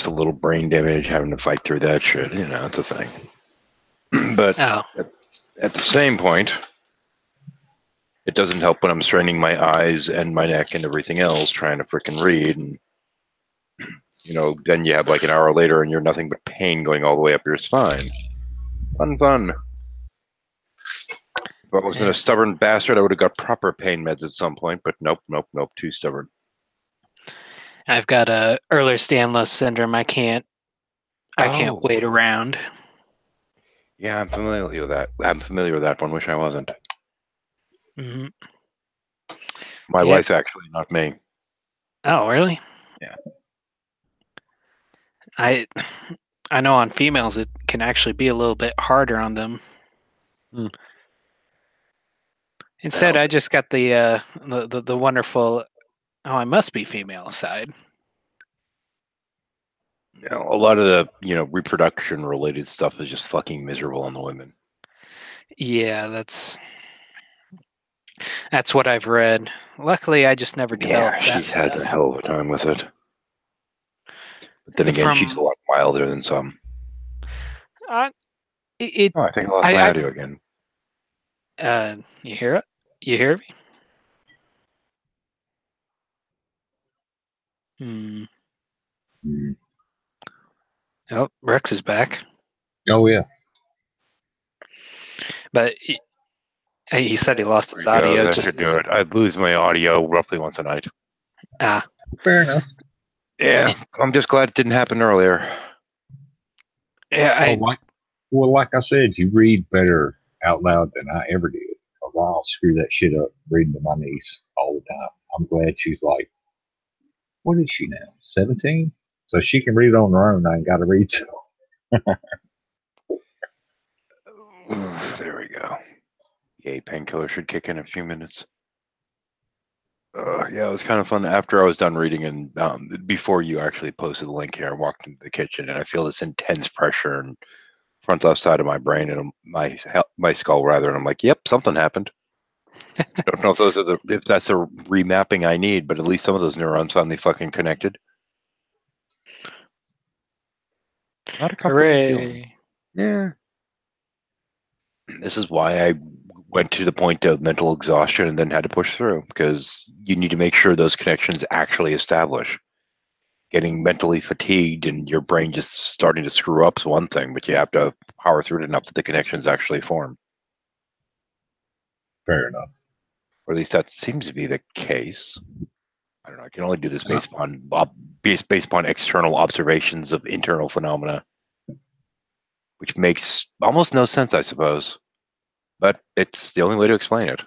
just a little brain damage, having to fight through that shit. You know, it's a thing. But Oh, at the same point, it doesn't help when I'm straining my eyes and my neck and everything else trying to freaking read. And, you know, then you have like an hour later and you're nothing but pain going all the way up your spine. Fun. If I wasn't a stubborn bastard, I would have got proper pain meds at some point, but nope, too stubborn. I've got a Ehlers-Danlos syndrome. I can't wait around. Yeah, I'm familiar with that one. Wish I wasn't. Mm-hmm. My wife, actually, not me. Oh, really? Yeah. I know on females it can actually be a little bit harder on them. Instead, I just got the wonderful. Oh, I must be female side. You know, a lot of the reproduction related stuff is just fucking miserable on the women. Yeah, that's what I've read. Luckily, I just never developed that stuff. Yeah, she has a hell of a time with it. But then again, she's a lot milder than some. I think I lost my audio again. You hear it? You hear me? Oh, Rex is back. Oh, yeah. But he said he lost his audio. That should do it. I lose my audio roughly once a night. Fair enough. Yeah, I'm just glad it didn't happen earlier. Yeah, like I said, you read better out loud than I ever did. Because I'll screw that shit up reading to my niece all the time. I'm glad she's like, what is she now? 17? So she can read it on her own. I ain't got to read to her. There we go. Yay, painkiller should kick in a few minutes. Yeah, it was kind of fun. After I was done reading and before you actually posted the link here, I walked into the kitchen and I feel this intense pressure and front left side of my brain and my skull rather, and I'm like, yep, something happened. I don't know if that's a remapping I need, but at least some of those neurons finally fucking connected. Not a comfortable feeling. Yeah. This is why I went to the point of mental exhaustion and then had to push through, because you need to make sure those connections actually establish. Getting mentally fatigued and your brain just starting to screw up is one thing, but you have to power through it enough that the connections actually form. Fair enough. Or at least that seems to be the case. I don't know. I can only do this based upon external observations of internal phenomena, which makes almost no sense, I suppose. But it's the only way to explain it.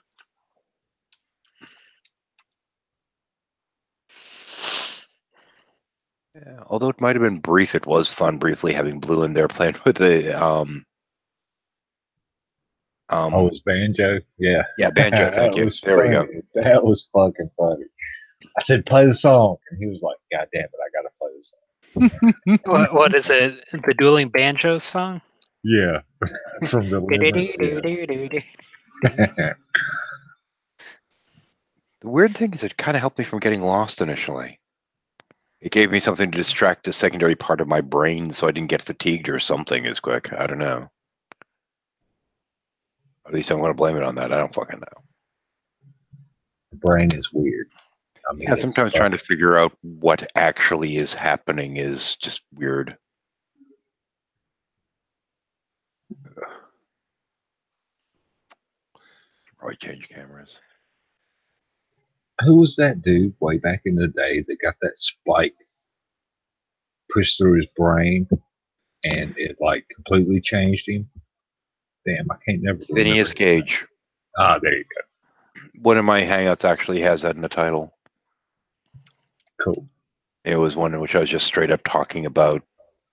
Yeah, although it might have been brief, it was fun briefly having Blue in there playing with the it's Banjo? Yeah. Yeah, Banjo, thank you. There we go. That was fucking funny. I said, play the song. And he was like, God damn it, I gotta play the song. What is it? The Dueling Banjo song? Yeah. From the The weird thing is it kind of helped me from getting lost initially. It gave me something to distract a secondary part of my brain so I didn't get fatigued or something as quick. I don't know. At least I'm going to blame it on that. I don't fucking know. The brain is weird. I mean, yeah, sometimes trying to figure out what actually is happening is just weird. Probably change cameras. Who was that dude way back in the day that got that spike pushed through his brain and it like completely changed him? Damn, I can't never remember. Phineas Gage. Ah, there you go. One of my Hangouts actually has that in the title. Cool. It was one in which I was just straight up talking about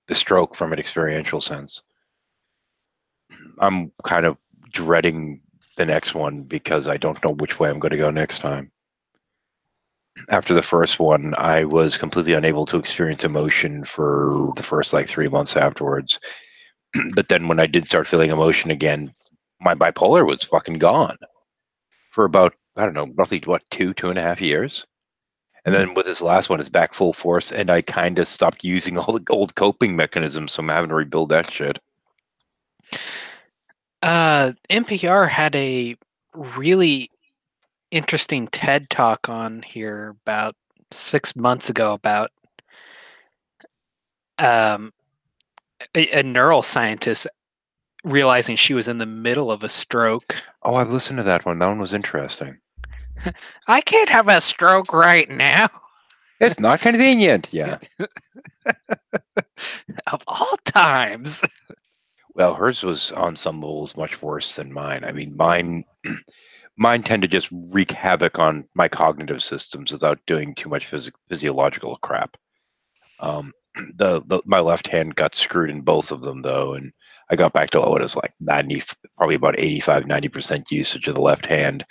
the stroke from an experiential sense. I'm kind of dreading the next one because I don't know which way I'm going to go next time. After the first one, I was completely unable to experience emotion for the first 3 months afterwards. But then when I did start feeling emotion again, my bipolar was fucking gone for about, I don't know, roughly 2.5 years. And then with this last one, it's back full force, and I kind of stopped using all the old coping mechanisms, so I'm having to rebuild that shit. NPR had a really interesting TED talk on here about 6 months ago about a neuroscientist realizing she was in the middle of a stroke. Oh, I've listened to that one. That one was interesting. I can't have a stroke right now. It's not convenient. Yeah. Of all times. Well, hers was on some levels much worse than mine. I mean, mine tend to just wreak havoc on my cognitive systems without doing too much physiological crap. My left hand got screwed in both of them though, and I got back to what it was like 90, probably about 85-90% usage of the left hand.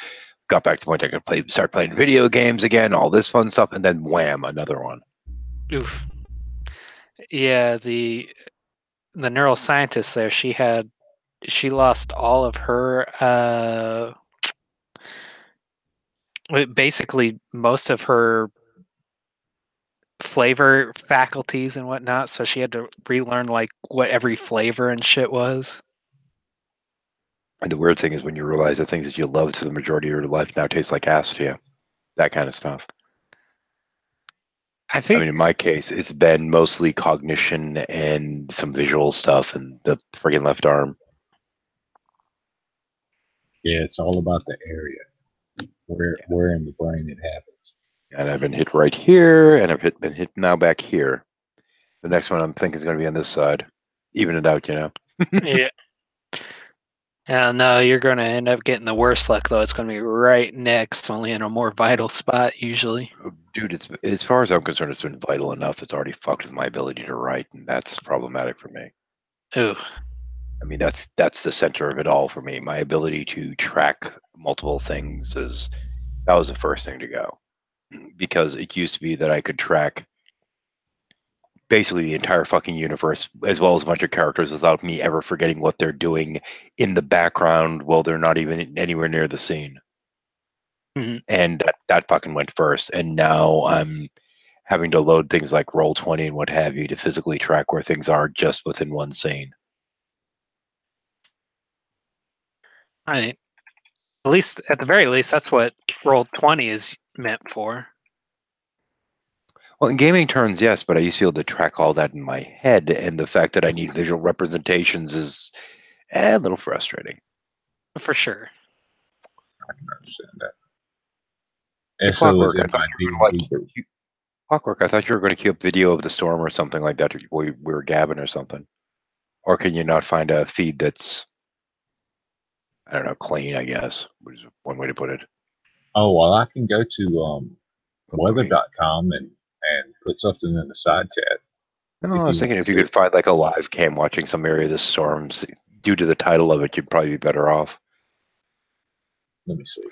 Got back to the point I could start playing video games again, all this fun stuff, and then wham, another one. Oof. Yeah, the neuroscientist there, she lost all of her basically most of her flavor faculties and whatnot, so she had to relearn like what every flavor and shit was. And the weird thing is when you realize the things that you loved for the majority of your life now taste like ass to you. That kind of stuff. I think. I mean, in my case, it's been mostly cognition and some visual stuff and the friggin' left arm. Yeah, it's all about the area where in the brain it happens. And I've been hit right here, and I've been hit now back here. The next one I'm thinking is going to be on this side. Even it out, you know. Yeah. No, you're going to end up getting the worst luck, though. It's going to be right next, only in a more vital spot, usually. Dude, it's as far as I'm concerned, it's been vital enough. It's already fucked with my ability to write, and that's problematic for me. Ooh. I mean, that's the center of it all for me. My ability to track multiple things that was the first thing to go, because it used to be that I could track basically the entire fucking universe as well as a bunch of characters without me ever forgetting what they're doing in the background while they're not even anywhere near the scene. Mm-hmm. And that fucking went first. And now I'm having to load things like Roll20 and what have you to physically track where things are just within one scene. I mean, at the very least, that's what Roll20 is meant for. Well, in gaming terms, yes, but I used to be able to track all that in my head, and the fact that I need visual representations is a little frustrating. For sure. I can understand that. Clockwork, Clockwork, I thought you were going to queue up video of the storm or something like that. We were gabbing or something. Or can you not find a feed that's, I don't know, clean, I guess, which is one way to put it. Oh, well, I can go to weather.com and put something in the side chat. No, I was thinking if you could find like a live cam watching some area of the storms, due to the title of it, you'd probably be better off. Let me see.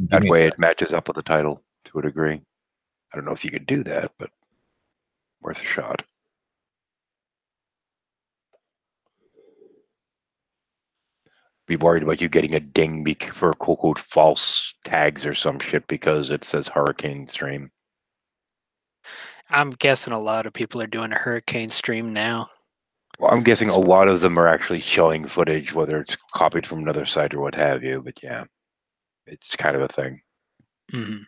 That way it matches up with the title to a degree. I don't know if you could do that, but worth a shot. Be worried about you getting a ding for quote false tags or some shit because it says hurricane stream. I'm guessing a lot of people are doing a hurricane stream now. Well, I'm guessing a lot of them are actually showing footage, whether it's copied from another site or what have you. But yeah, it's kind of a thing. Mm-hmm.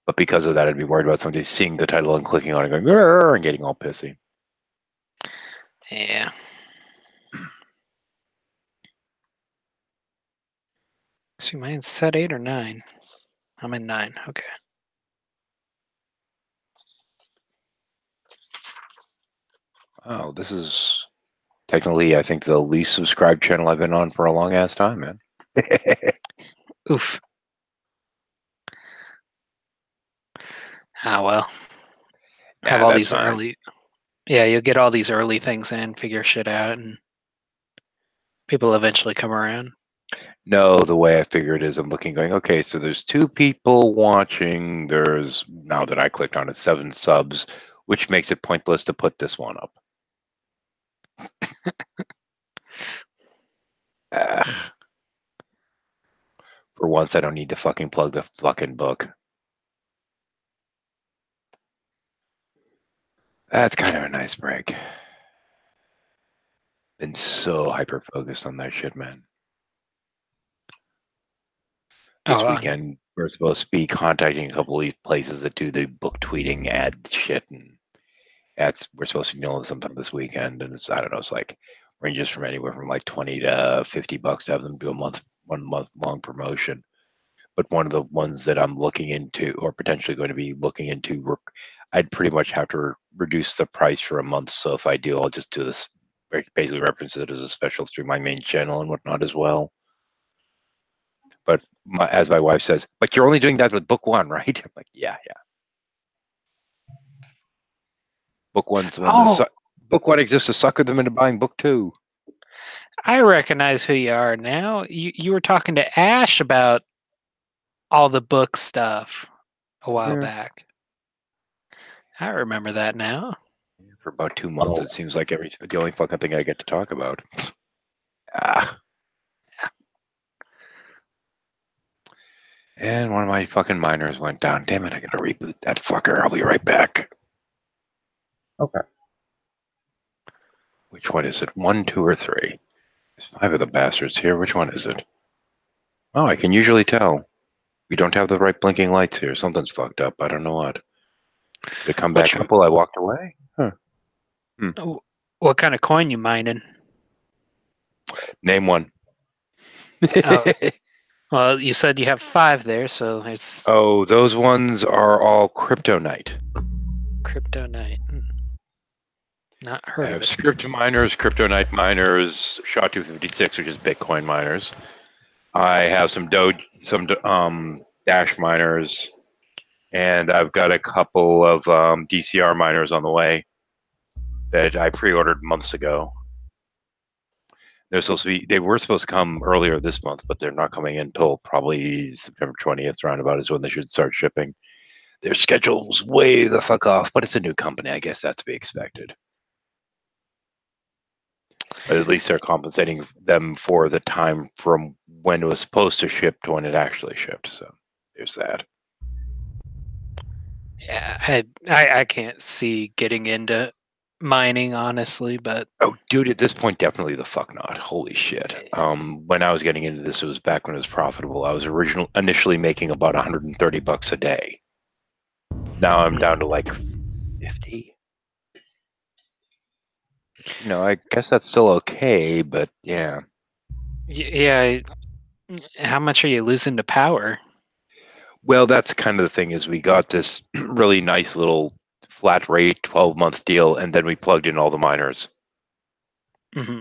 But because of that, I'd be worried about somebody seeing the title and clicking on it, going "Grr," and getting all pissy. Yeah. See, mine's set 8 or 9. I'm in 9. Okay. Oh, this is technically, I think, the least subscribed channel I've been on for a long ass time, man. Oof. Ah, well. Have all these early. Yeah, you'll get all these early things in, figure shit out, and people eventually come around. No, the way I figure it is I'm looking going, okay, so there's 2 people watching. There's, now that I clicked on it, 7 subs, which makes it pointless to put this one up. For once, I don't need to fucking plug the fucking book. That's kind of a nice break. Been so hyper focused on that shit, man. This weekend, we're supposed to be contacting a couple of these places that do the book tweeting ad shit, and we're supposed to be doing sometime this weekend, and I don't know, it's like ranges from anywhere from like $20 to $50 to have them do 1 month long promotion. But one of the ones that I'm looking into, or potentially going to be looking into, I'd pretty much have to reduce the price for a month. So if I do, I'll just do this, basically reference it as a special through my main channel and whatnot as well. But as my wife says, but you're only doing that with book one, right? I'm like, yeah. Book one's the one. Book one exists to sucker them into buying book two. I recognize who you are now. You were talking to Ash about all the book stuff a while back. I remember that now. For about 2 months, it seems like the only fucking thing I get to talk about. And one of my fucking miners went down. Damn it, I gotta reboot that fucker. I'll be right back. Okay. Which one is it? 1, 2, or 3? There's 5 of the bastards here. Which one is it? Oh, I can usually tell. We don't have the right blinking lights here. Something's fucked up. I don't know what. Did it come back up while I walked away? Huh. What kind of coin you mining? Name one. Well, you said you have 5 there, so there's... Oh, those ones are all Kryptonite. Kryptonite. Not heard of it. I have Script miners, Kryptonite miners, SHA-256, which is Bitcoin miners. I have some Dash miners, and I've got a couple of DCR miners on the way that I pre-ordered months ago. They were supposed to come earlier this month, but they're not coming in until probably September 20th, roundabout is when they should start shipping. Their schedule's way the fuck off, but it's a new company. I guess that's to be expected. But at least they're compensating them for the time from when it was supposed to ship to when it actually shipped. So there's that. Yeah, I can't see getting into mining, honestly, but... Oh, dude, at this point, definitely the fuck not. Holy shit. When I was getting into this, it was back when it was profitable. I was initially making about $130 a day. Now I'm down to like 50. I guess that's still okay, but yeah. Yeah. How much are you losing to power? Well, that's kind of the thing is we got this really nice little flat rate 12-month deal, and then we plugged in all the miners. Mm-hmm.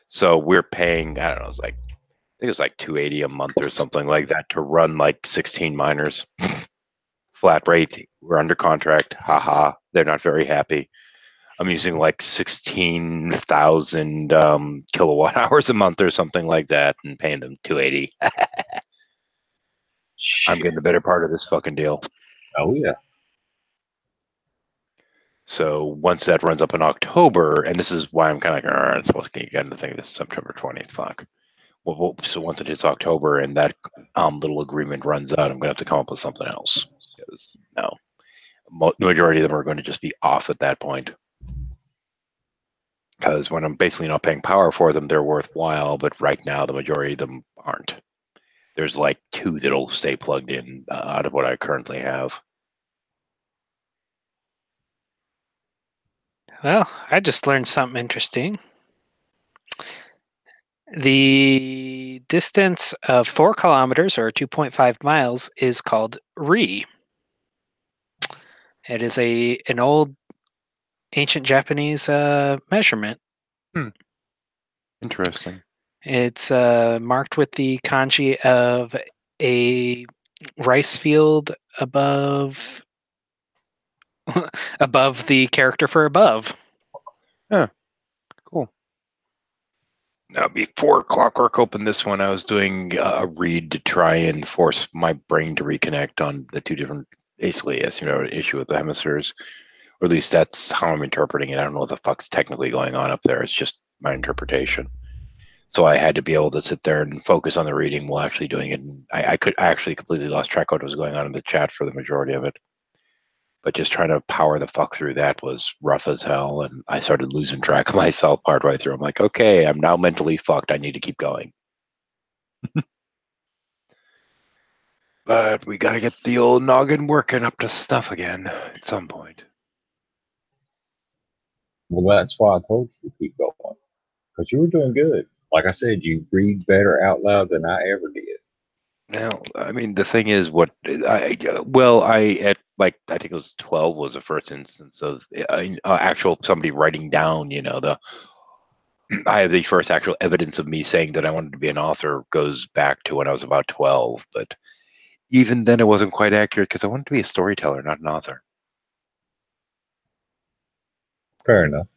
So we're paying, I don't know, I think it was like $280 a month or something like that to run like 16 miners. Flat rate. We're under contract. Haha. They're not very happy. I'm using like 16,000 kilowatt hours a month or something like that, and paying them $280. I'm getting the better part of this fucking deal. Oh yeah. So once that runs up in October, and this is why I'm kind of like, I'm supposed to get into the thing. This is September 20th. Fuck. Well, so once it hits October and that little agreement runs out, I'm gonna have to come up with something else. Because the majority of them are going to just be off at that point. Because when I'm basically not paying power for them, they're worthwhile. But right now, the majority of them aren't. There's like 2 that'll stay plugged in out of what I currently have. Well, I just learned something interesting. The distance of 4 kilometers or 2.5 miles is called ri. It is an old ancient Japanese measurement. Interesting. It's marked with the kanji of a rice field above the character for above. Yeah, cool. Now, before Clockwork opened this one, I was doing a read to try and force my brain to reconnect on the 2 different, basically, as you know, issue with the hemispheres. Or at least that's how I'm interpreting it. I don't know what the fuck's technically going on up there. It's just my interpretation. So I had to be able to sit there and focus on the reading while actually doing it. And I actually completely lost track of what was going on in the chat for the majority of it. But just trying to power the fuck through that was rough as hell, and I started losing track of myself partway through. I'm like, okay, I'm now mentally fucked. I need to keep going. But we gotta get the old noggin working up to stuff again at some point. Well, that's why I told you to keep going, because you were doing good. Like I said, you read better out loud than I ever did. Now, I mean, the thing is, I think it was 12 was the first instance of actual somebody writing down, I have the first actual evidence of me saying that I wanted to be an author goes back to when I was about 12, but even then it wasn't quite accurate because I wanted to be a storyteller, not an author. Fair enough.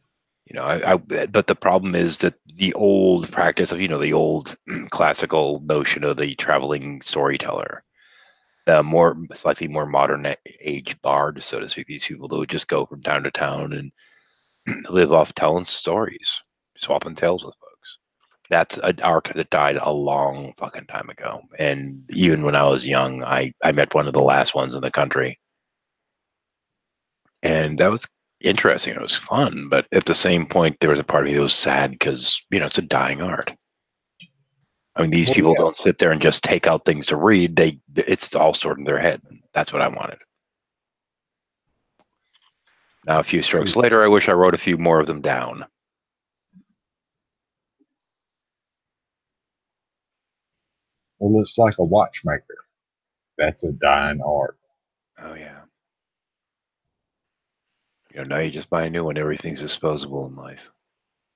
But the problem is that the old practice of, the old classical notion of the traveling storyteller, slightly more modern age bard, so to speak, these people that would just go from town to town and live off telling stories, swapping tales with folks. That's an art that died a long fucking time ago. And even when I was young, I met one of the last ones in the country. And that was interesting. It was fun. But at the same point, there was a part of me that was sad because, it's a dying art. I mean, these people don't sit there and just take out things to read. It's all stored in their head. That's what I wanted. Now, a few strokes later, I wish I wrote a few more of them down. Well, it's like a watchmaker. That's a dying art. Oh, yeah. Now you just buy a new one. Everything's disposable in life.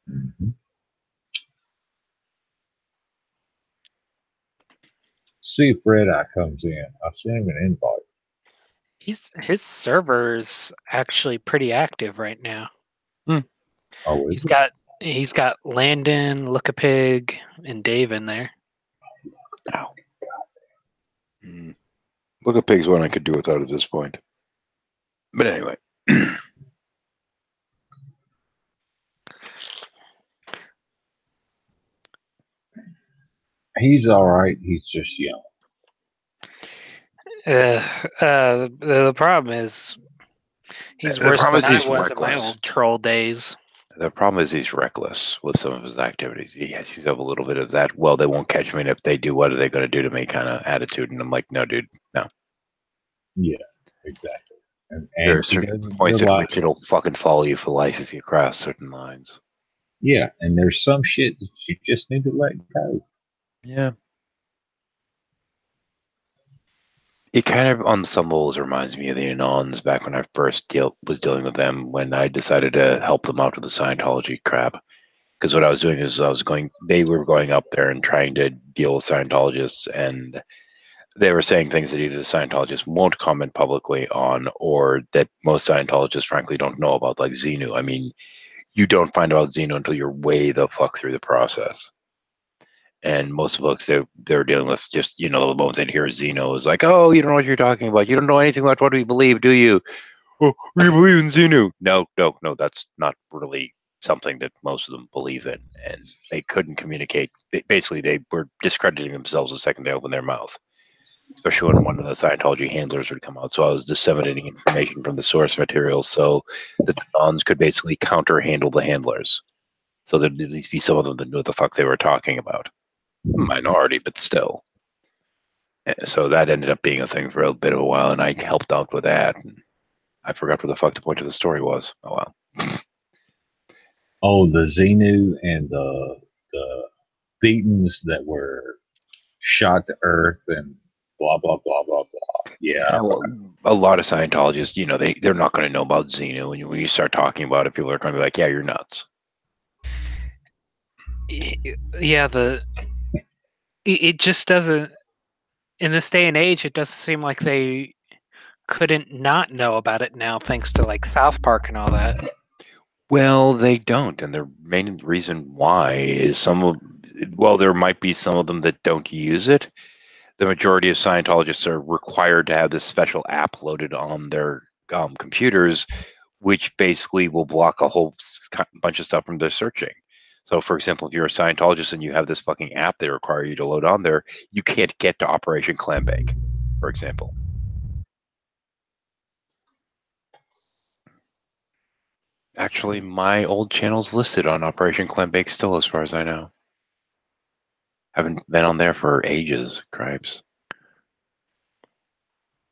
Mm-hmm. See if Red Eye comes in. I'll send him an invite. His server's actually pretty active right now. Oh, he's got Landon, Lookapig, and Dave in there. Ow. Lookapig's one I could do without at this point. But anyway. He's all right. He's just young. The problem is he's worse than I was in my old troll days. The problem is he's reckless with some of his activities. He has a little bit of that, well, they won't catch me, and if they do, what are they going to do to me kind of attitude. And I'm like, no, dude, no. Yeah, exactly. And there are certain points at which it'll fucking follow you for life if you cross certain lines. Yeah, and there's some shit that you just need to let go. Yeah. It kind of, on some levels, reminds me of the Anons back when I first was dealing with them, when I decided to help them out with the Scientology crap. Because what I was doing is they were going up there and trying to deal with Scientologists, and they were saying things that either the Scientologists won't comment publicly on, or that most Scientologists, frankly, don't know about, like Xenu. I mean, you don't find out Xenu until you're way the fuck through the process. And most folks they're dealing with just, the moment they hear Xenu is like, oh, you don't know what you're talking about. You don't know anything about what we believe, do you? Oh, we believe in Xenu. No, that's not really something that most of them believe in. And they couldn't communicate. Basically, they were discrediting themselves the second they opened their mouth, especially when one of the Scientology handlers would come out. So I was disseminating information from the source material so that the Nons could basically counter-handle the handlers. So there'd at least be some of them that knew what the fuck they were talking about. Minority, but still. So that ended up being a thing for a bit of a while, and I helped out with that. And I forgot what the fuck the point of the story was. Oh, well. Oh, the Xenu and the Thetans that were shot to earth and blah, blah, blah, blah, blah. Yeah. Well, a lot of Scientologists, they're not going to know about Xenu. And when you start talking about it, people are going to be like, yeah, you're nuts. Yeah, it just doesn't, in this day and age, it doesn't seem like they couldn't not know about it now, thanks to like South Park and all that. Well, they don't, and the main reason why is there might be some of them that don't use it. The majority of Scientologists are required to have this special app loaded on their computers, which basically will block a whole bunch of stuff from their searching. So, for example, if you're a Scientologist and you have this fucking app they require you to load on there, you can't get to Operation Clambake, for example. Actually, my old channel's listed on Operation Clambake still, as far as I know. Haven't been on there for ages, cripes.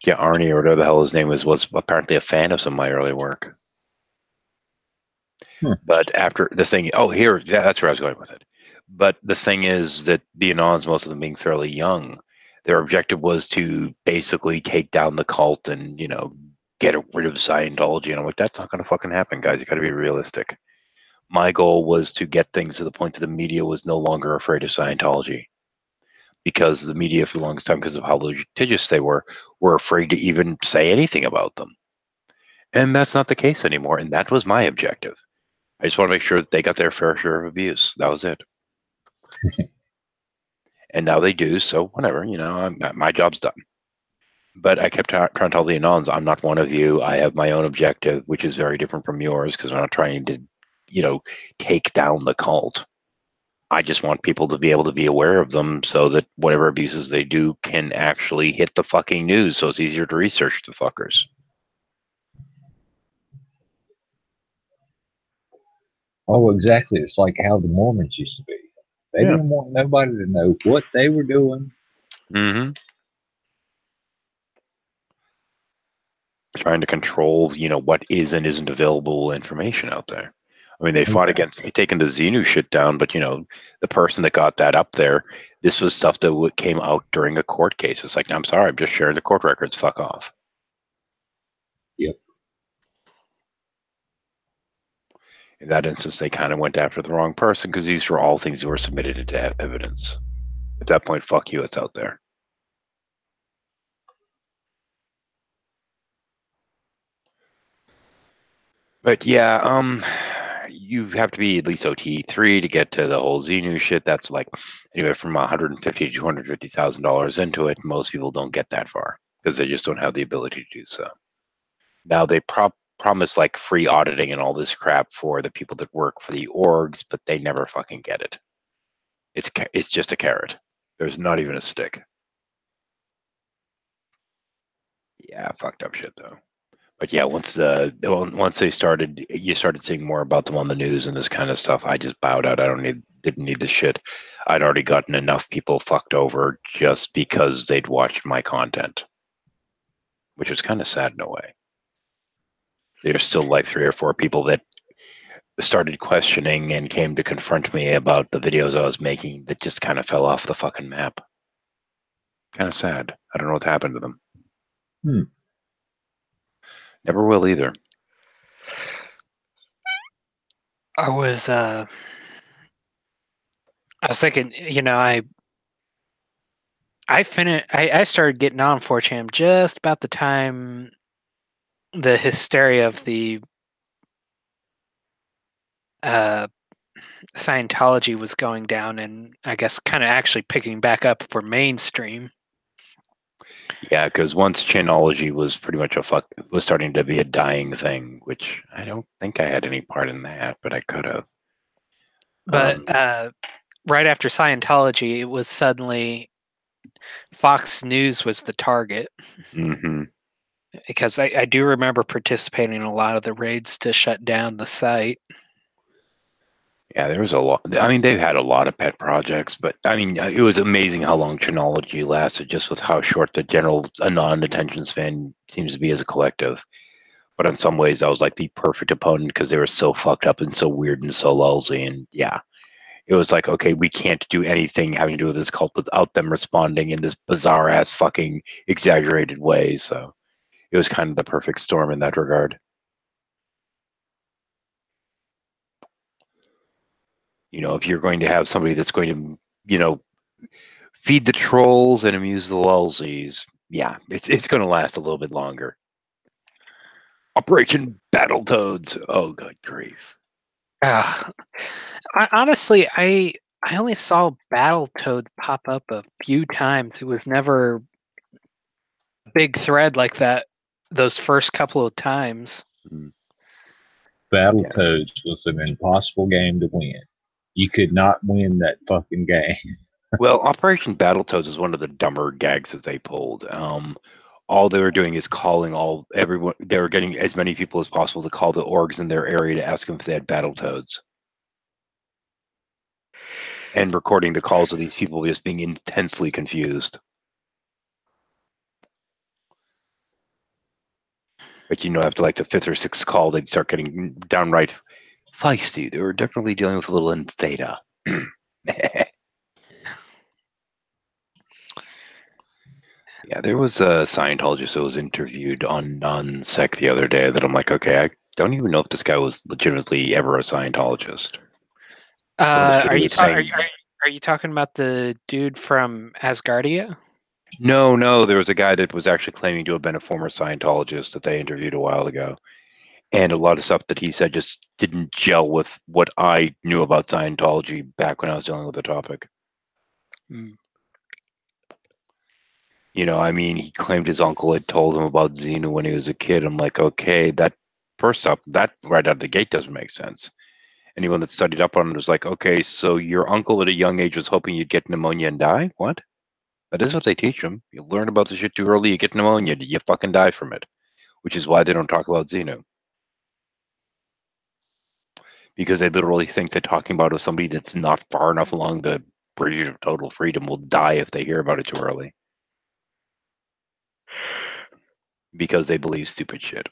Yeah, Arnie, or whatever the hell his name was apparently a fan of some of my early work. But after the thing, that's where I was going with it. But the thing is that the Anons, most of them being fairly young, their objective was to basically take down the cult and, get rid of Scientology. And I'm like, that's not going to fucking happen, guys. You got to be realistic. My goal was to get things to the point that the media was no longer afraid of Scientology. Because the media, for the longest time, because of how litigious they were afraid to even say anything about them. And that's not the case anymore. And that was my objective. I just want to make sure that they got their fair share of abuse. That was it. And now they do, so whatever, my job's done. But I kept trying to tell the Anons, I'm not one of you. I have my own objective, which is very different from yours, because I'm not trying to, take down the cult. I just want people to be able to be aware of them so that whatever abuses they do can actually hit the fucking news, so it's easier to research the fuckers. Oh, exactly. It's like how the Mormons used to be. They didn't want nobody to know what they were doing. Mm-hmm. Trying to control, what is and isn't available information out there. I mean, they fought against taking the Xenu shit down, but, the person that got that up there, this was stuff that came out during a court case. It's like, I'm sorry, I'm just sharing the court records. Fuck off. Yep. In that instance, they kind of went after the wrong person because these were all things that were submitted into evidence. At that point, fuck you, it's out there. But yeah, you have to be at least OT3 to get to the whole Xenu shit. That's like anywhere from $150,000 to $250,000 into it. Most people don't get that far because they just don't have the ability to do so. Now they promise like free auditing and all this crap for the people that work for the orgs, but they never fucking get it. It's just a carrot. There's not even a stick. Yeah, fucked up shit though. But yeah, once they started, you started seeing more about them on the news and this kind of stuff. I just bowed out. Didn't need the shit. I'd already gotten enough people fucked over just because they'd watched my content, which was kind of sad in a way. There's still like 3 or 4 people that started questioning and came to confront me about the videos I was making that just kind of fell off the fucking map. Kind of sad. I don't know what happened to them. Never will either. I was thinking, I started getting on 4chan just about the time the hysteria of the Scientology was going down, and I guess kind of actually picking back up for mainstream. Yeah, because once Chanology was pretty much was starting to be a dying thing, which I don't think I had any part in that, but I could have. But right after Scientology, it was suddenly Fox News was the target. Mm-hmm. Because I do remember participating in a lot of the raids to shut down the site. Yeah, there was a lot. I mean, they've had a lot of pet projects, but I mean, it was amazing how long Chanology lasted, just with how short the general non-attention span seems to be as a collective. But in some ways, I was like the perfect opponent because they were so fucked up and so weird and so lousy. And yeah, it was like, okay, we can't do anything having to do with this cult without them responding in this bizarre ass fucking exaggerated way. So it was kind of the perfect storm in that regard. If you're going to have somebody that's going to, feed the trolls and amuse the lulzies, yeah, it's going to last a little bit longer. Operation Battletoads. Oh, good grief. Honestly, I only saw Battletoad pop up a few times. It was never a big thread like that those first couple of times. Battletoads was an impossible game to win. You could not win that fucking game. Well, Operation Battletoads is one of the dumber gags that they pulled. all they were doing is calling everyone. They were getting as many people as possible to call the orgs in their area to ask them if they had Battletoads, and recording the calls of these people just being intensely confused. But after like the 5th or 6th call, they'd start getting downright feisty. They were definitely dealing with a little theta. Yeah, there was a Scientologist that was interviewed on Non-Sec the other day that I'm like, okay, I don't even know if this guy was legitimately ever a Scientologist. Are you talking about the dude from Asgardia? No. There was a guy that was actually claiming to have been a former Scientologist that they interviewed a while ago. And a lot of stuff that he said just didn't gel with what I knew about Scientology back when I was dealing with the topic. He claimed his uncle had told him about Xenu when he was a kid. I'm like, okay, that first up, that right out of the gate doesn't make sense. Anyone that studied up on it was like, okay, so your uncle at a young age was hoping you'd get pneumonia and die? What? That is what they teach them. You learn about the shit too early, you get pneumonia, you fucking die from it. Which is why they don't talk about Xenu. Because they literally think that talking about somebody that's not far enough along the bridge of total freedom will die if they hear about it too early. Because they believe stupid shit.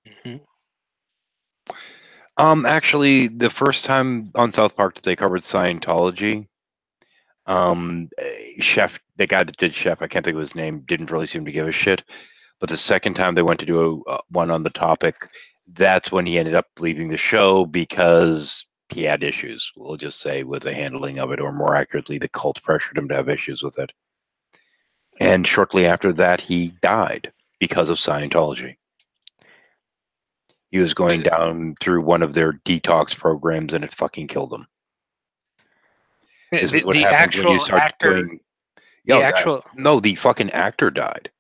Mm-hmm. Actually, the first time on South Park that they covered Scientology, Chef, the guy that did Chef, I can't think of his name, didn't really seem to give a shit. But the second time they went to do one on the topic, that's when he ended up leaving the show because he had issues, we'll just say, with the handling of it, or more accurately, the cult pressured him to have issues with it. And shortly after that, he died because of Scientology. He was going down through one of their detox programs, and it fucking killed him. This is what happens when you start doing. No, the fucking actor died.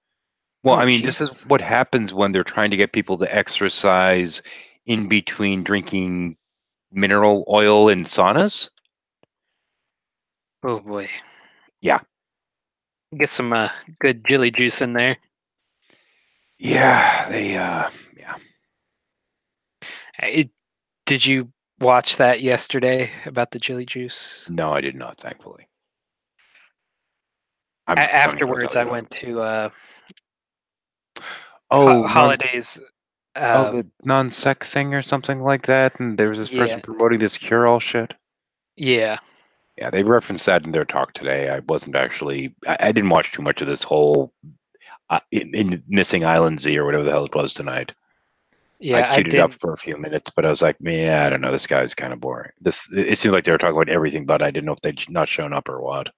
Well, Jesus. This is what happens when they're trying to get people to exercise in between drinking mineral oil in saunas. Oh boy. Yeah. Get some good jelly juice in there. Yeah, Did you watch that yesterday about the jelly juice? No, I did not, thankfully. Afterwards, I went to Oh, holidays. The non-sec thing or something like that, and there was this person promoting this cure-all shit. Yeah. Yeah, they referenced that in their talk today. I wasn't actually. I didn't watch too much of this whole in Missing Island Z or whatever the hell it was tonight. Yeah, I queued it up for a few minutes, but I was like, man, I don't know. This guy's kind of boring. It seemed like they were talking about everything, but I didn't know if they'd not shown up or what.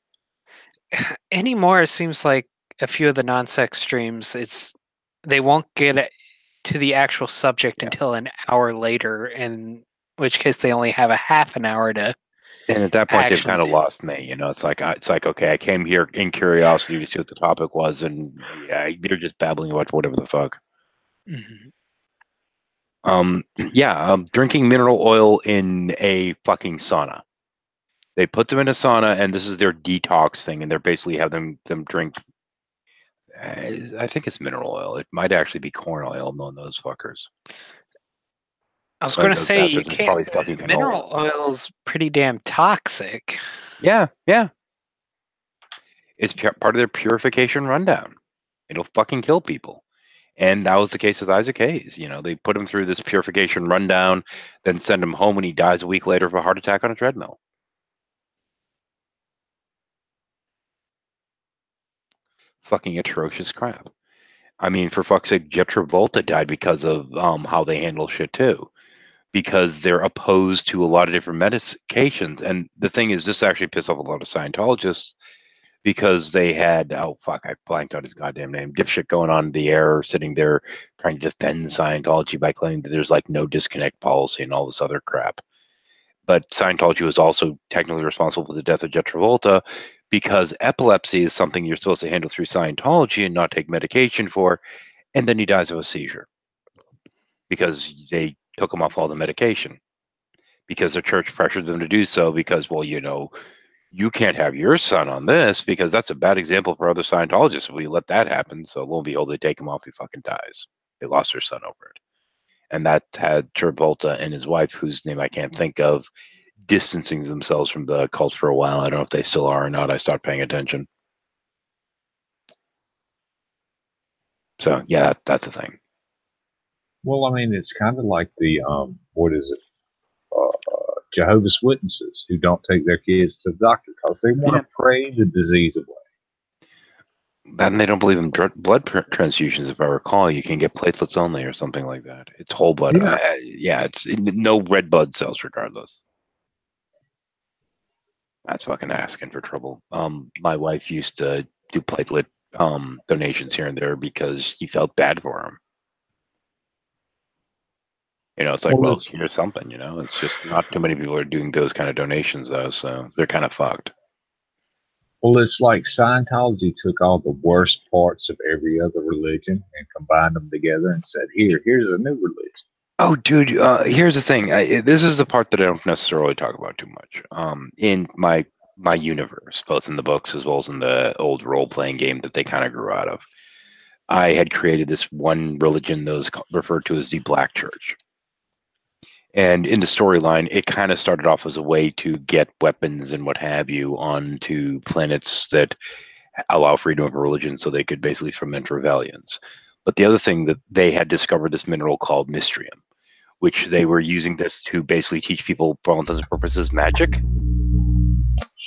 Anymore, it seems like a few of the non-sex streams, they won't get to the actual subject until an hour later, in which case they only have a half an hour to. And at that point, they've kind of lost me. It's like okay, I came here in curiosity to see what the topic was, and they're just babbling about whatever the fuck. Mm-hmm. Drinking mineral oil in a fucking sauna. They put them in a sauna, and this is their detox thing, and they're basically have them drink. I think it's mineral oil. It might actually be corn oil, knowing those fuckers. I was going to say, you can't. Mineral oil's pretty damn toxic. Yeah. It's part of their purification rundown. It'll fucking kill people. And that was the case with Isaac Hayes. They put him through this purification rundown, then send him home, and he dies a week later of a heart attack on a treadmill. Fucking atrocious crap. For fuck's sake, Jet Travolta died because of how they handle shit too. Because they're opposed to a lot of different medications. And the thing is, this actually pissed off a lot of Scientologists because they had, I blanked out his goddamn name, dipshit going on in the air, sitting there trying to defend Scientology by claiming that there's like no disconnect policy and all this other crap. But Scientology was also technically responsible for the death of Jet Travolta because epilepsy is something you're supposed to handle through Scientology and not take medication for, and then he dies of a seizure because they took him off all the medication because the church pressured them to do so because, you can't have your son on this because that's a bad example for other Scientologists if we let that happen. So lo and behold, they take him off, he fucking dies. They lost their son over it. And that had Travolta and his wife, whose name I can't think of, distancing themselves from the cult for a while. I don't know if they still are or not. I stopped paying attention. So yeah, that's a thing. Well, I mean, it's kind of like the what is it? Jehovah's Witnesses who don't take their kids to the doctor because they want to pray the disease away. And they don't believe in blood transfusions, if I recall. You can get platelets only or something like that. It's whole blood. Yeah, it's no red blood cells, regardless. That's fucking asking for trouble. My wife used to do platelet donations here and there because she felt bad for him. You know, it's like, well, here's something. You know, it's just not too many people are doing those kind of donations, though, so they're kind of fucked. Well, it's like Scientology took all the worst parts of every other religion and combined them together and said, here's a new religion. Oh, dude, here's the thing. This is the part that I don't necessarily talk about too much. In my universe, both in the books as well as in the old role-playing game that they kind of grew out of, I had created this one religion that was referred to as the Black Church. And in the storyline, it kind of started off as a way to get weapons and what have you onto planets that allow freedom of religion so they could basically foment rebellions. But the other thing that they had discovered this mineral called Mystrium, which they were using this to basically teach people, for all intents and purposes, magic.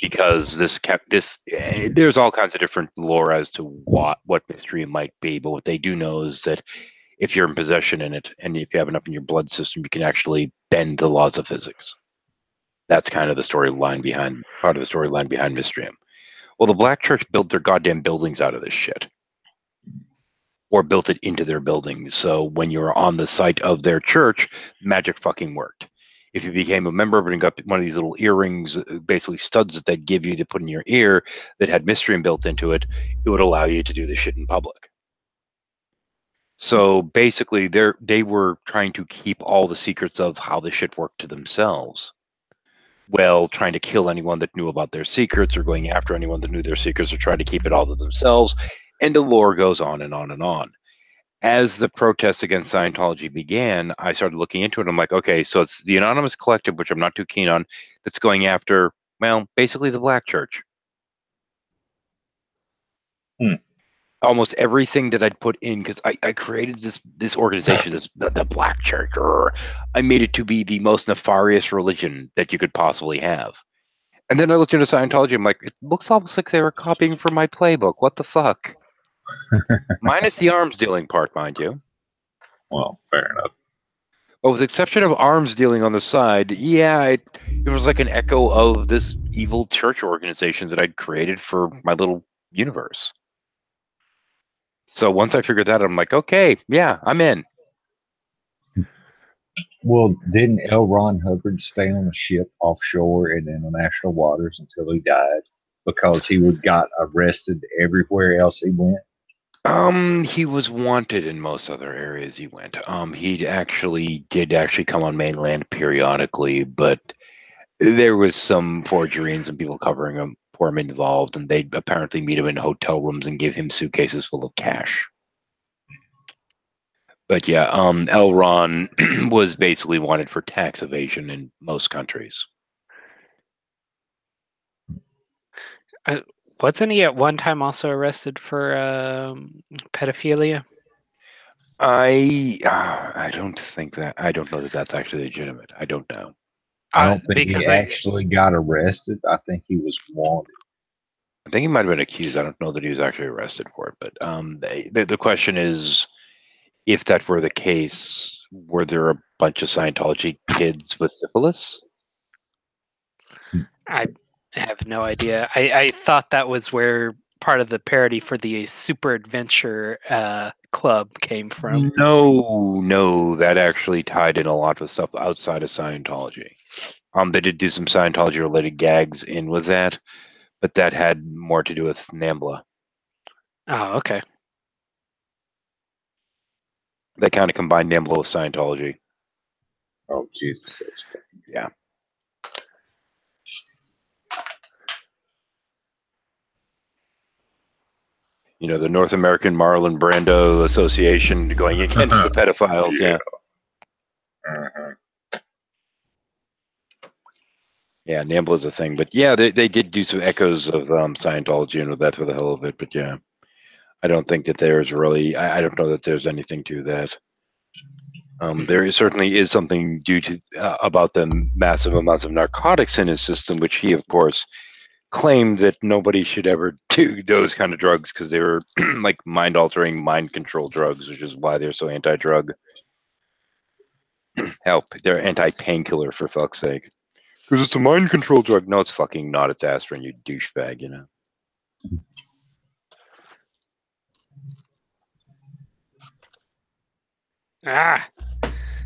Because there's all kinds of different lore as to what Mystrium might be, but what they do know is that if you're in possession in it, and if you have enough in your blood system, you can actually bend the laws of physics. That's kind of the storyline behind Mystrium. Well, the Black Church built their goddamn buildings out of this shit. Or built it into their buildings. So when you were on the site of their church, magic fucking worked. If you became a member of it and got one of these little earrings, basically studs that they'd give you to put in your ear that had Mystrium built into it, it would allow you to do this shit in public. So basically, they were trying to keep all the secrets of how the shit worked to themselves. Well, trying to kill anyone that knew about their secrets or going after anyone that knew their secrets or trying to keep it all to themselves. And the lore goes on and on and on. As the protests against Scientology began, I started looking into it. I'm like, okay, so it's the Anonymous Collective, which I'm not too keen on, that's going after, well, basically the Black Church. Almost everything that I'd put in, because I created this organization, the Black Church, I made it to be the most nefarious religion that you could possibly have. And then I looked into Scientology, I'm like, it looks almost like they were copying from my playbook. What the fuck? Minus the arms dealing part, mind you. Well, fair enough. Well, with the exception of arms dealing on the side, yeah, it was like an echo of this evil church organization that I'd created for my little universe. So once I figured that out, I'm like, okay, yeah, I'm in. Well, didn't L. Ron Hubbard stay on a ship offshore in international waters until he died because he got arrested everywhere else he went? He was wanted in most other areas he went. He did actually come on mainland periodically, but there was some forgery and some people covering him for him involved, and they'd apparently meet him in hotel rooms and give him suitcases full of cash. But yeah, L. Ron was basically wanted for tax evasion in most countries. Wasn't he at one time also arrested for pedophilia? I don't think that. I don't know that that's actually legitimate. I don't know. I don't think he actually got arrested. I think he was wanted. I think he might have been accused. I don't know that he was actually arrested for it. But the question is, if that were the case, were there a bunch of Scientology kids with syphilis? I have no idea. I thought that was where part of the parody for the Super Adventure Club came from. No, that actually tied in a lot with stuff outside of Scientology. They did do some Scientology-related gags in with that, but that had more to do with NAMBLA. Oh, okay. They kind of combined NAMBLA with Scientology. Oh, Jesus. Yeah. the North American Marlon Brando Association going against the pedophiles. Yeah. Yeah, NAMBLA is a thing, but yeah, they did do some echoes of Scientology, and that's for the hell of it. But yeah, I don't think that there's really. I don't know that there's anything to that. There certainly is something due to about the massive amounts of narcotics in his system, which he, of course, claimed that nobody should ever do those kind of drugs because they were like mind-altering, mind-control drugs, which is why they're so anti-drug. Help, they're anti-painkiller for fuck's sake. Because it's a mind-control drug. No, it's fucking not. It's aspirin, you douchebag, you know. Ah.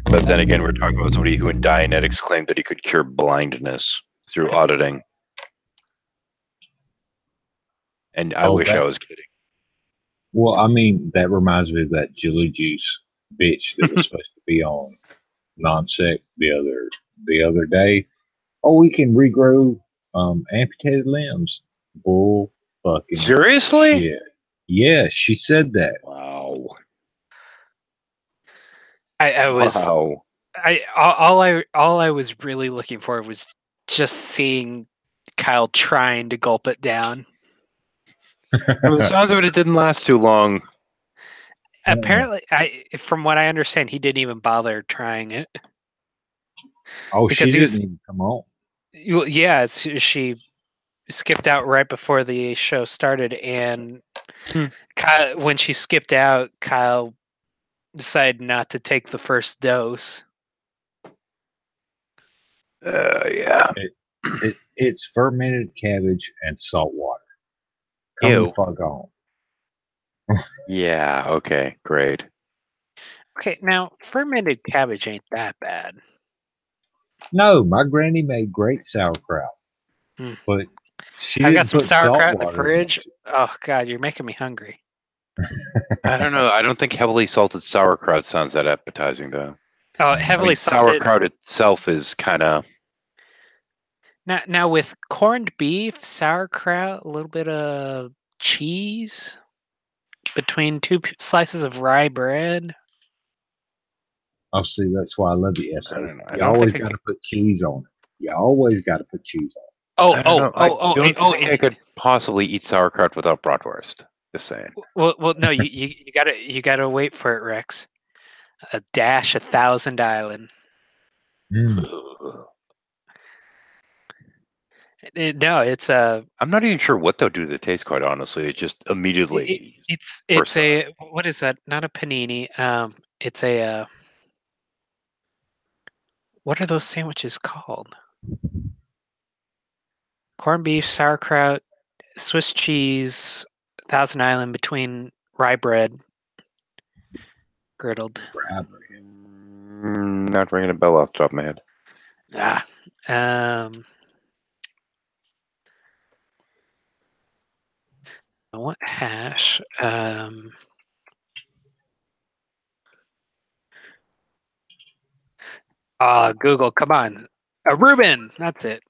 But then again, we're talking about somebody who in Dianetics claimed that he could cure blindness through auditing. And I wish I was kidding. Well, I mean, that reminds me of that Jilly Juice bitch that was supposed to be on Non-Sec the other day. Oh, we can regrow amputated limbs. Bull fucking seriously? shit. Yeah, she said that. Wow. I was wow. all I was really looking for was just seeing Kyle trying to gulp it down. From the sounds of it, it didn't last too long. Apparently, from what I understand, he didn't even bother trying it. Oh, because she didn't even come on. Yeah, she skipped out right before the show started, and Kyle, when she skipped out, Kyle decided not to take the first dose. Yeah. It's fermented cabbage and salt water. Come the fuck on. Yeah, okay, great. Okay, now fermented cabbage ain't that bad. No, my granny made great sauerkraut. But I got some sauerkraut in the fridge. Oh god, you're making me hungry. I don't know. I don't think heavily salted sauerkraut sounds that appetizing, though. Oh, heavily salted sauerkraut itself is kind of. Now with corned beef, sauerkraut, a little bit of cheese between two slices of rye bread. Oh, see, that's why I love the SO. You always got to put cheese on it. You always got to put cheese on it. I don't think I could possibly eat sauerkraut without bratwurst. Just saying. Well, no, you gotta wait for it, Rex. A dash of Thousand Island. Mm. No, it's a. I'm not even sure what they'll do to the taste. Quite honestly, it just immediately. It's a what is that? Not a panini. It's a. What are those sandwiches called? Corned beef, sauerkraut, Swiss cheese, Thousand Island between rye bread, griddled. Not ringing a bell off the top of my head. I want hash. Google, come on. A Reuben, that's it.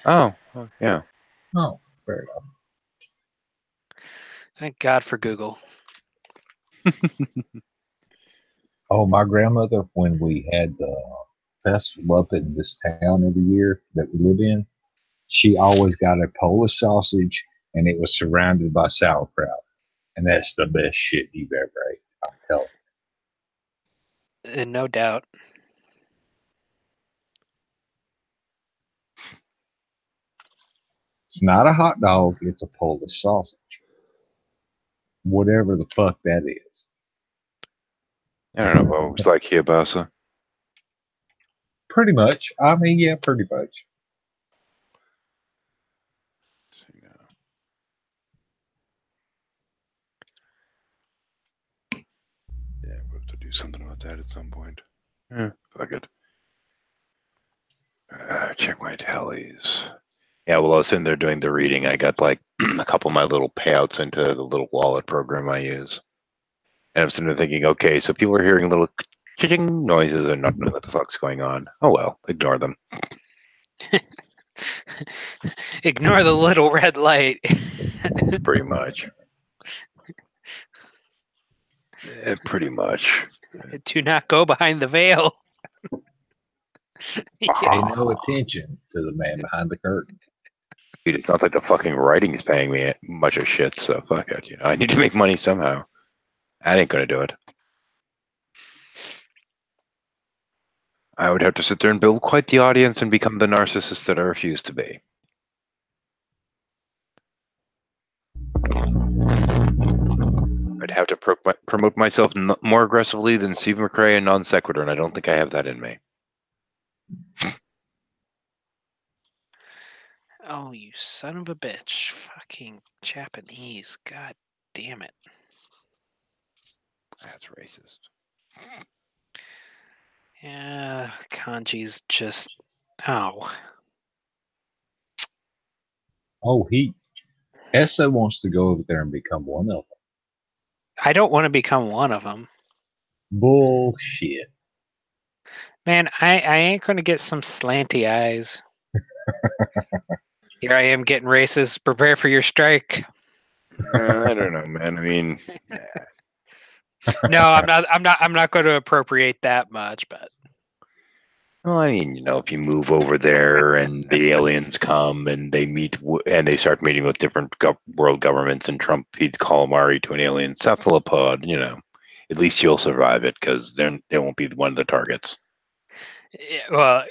Oh, yeah. Oh, fair enough. Thank God for Google. Oh, my grandmother, when we had the festival up in this town every year that we live in, she always got a Polish sausage, and it was surrounded by sauerkraut. And that's the best shit you've ever ate, I'm telling you. No doubt. It's not a hot dog, it's a Polish sausage. Whatever the fuck that is. I don't know what it was like kielbasa. Pretty much. I mean, yeah, pretty much. Yeah, we'll have to do something about that at some point. Yeah, fuck it. Check my tallies. Yeah, while I was sitting there doing the reading, I got like a couple of my little payouts into the little wallet program I use. And I'm sitting there thinking, okay, so people are hearing little ching noises and not knowing what the fuck's going on. Oh well, ignore them. Ignore the little red light. Pretty much. Pretty much. Do not go behind the veil. Pay no attention to the man behind the curtain. Dude, it's not like the fucking writing is paying me much of shit, so fuck it. I need to make money somehow. I ain't gonna do it. I would have to sit there and build quite the audience and become the narcissist that I refuse to be. I'd have to promote myself more aggressively than Steve McRae and Non Sequitur, and I don't think I have that in me. Oh, you son of a bitch. Fucking Japanese. God damn it. That's racist. Yeah, kanji's just... Oh. Oh, Essa wants to go over there and become one of them. I don't want to become one of them. Bullshit. Man, I ain't going to get some slanty eyes. Here I am getting racist. Prepare for your strike. I don't know, man. I mean, no, I'm not going to appropriate that much, but. Well, I mean, if you move over there and the aliens come and they meet and they start meeting with different world governments, and Trump feeds calamari to an alien cephalopod, at least you'll survive it because they won't be one of the targets. Well,